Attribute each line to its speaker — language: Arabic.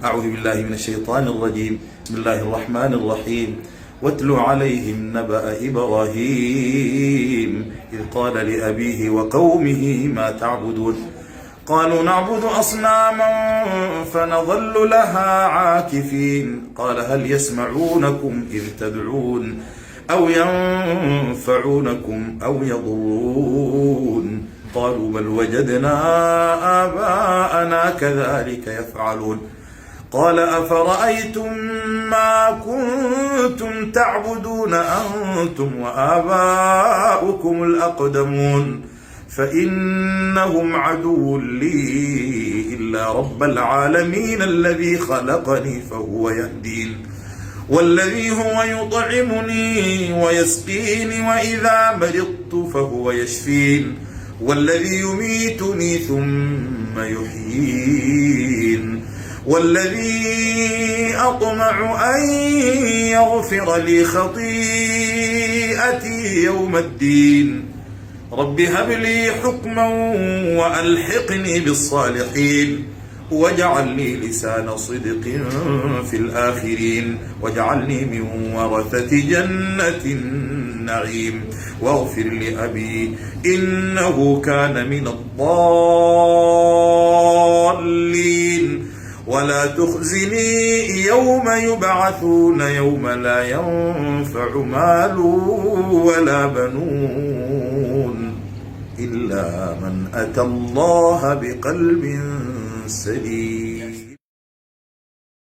Speaker 1: أعوذ بالله من الشيطان الرجيم. بسم الله الرحمن الرحيم. واتل عليهم نبأ إبراهيم إذ قال لأبيه وقومه ما تعبدون قالوا نعبد أصناما فنظل لها عاكفين قال هل يسمعونكم إذ تدعون أو ينفعونكم أو يضرون قالوا بل وجدنا آباءنا كذلك يفعلون قال أفرأيتم ما كنتم تعبدون أنتم وآباؤكم الأقدمون فإنهم عدو لي إلا رب العالمين الذي خلقني فهو يهدين والذي هو يطعمني ويسقيني وإذا مرضت فهو يشفين والذي يميتني ثم يحيين والذي أطمع أن يغفر لي خطيئتي يوم الدين رب هب لي حكما وألحقني بالصالحين واجعلني لسان صدق في الآخرين واجعلني من ورثة جنة النعيم واغفر لأبي إنه كان من الضالين ولا تخزني يوم يبعثون يوم لا ينفع مال ولا بنون إلا من أتى الله بقلب سليم.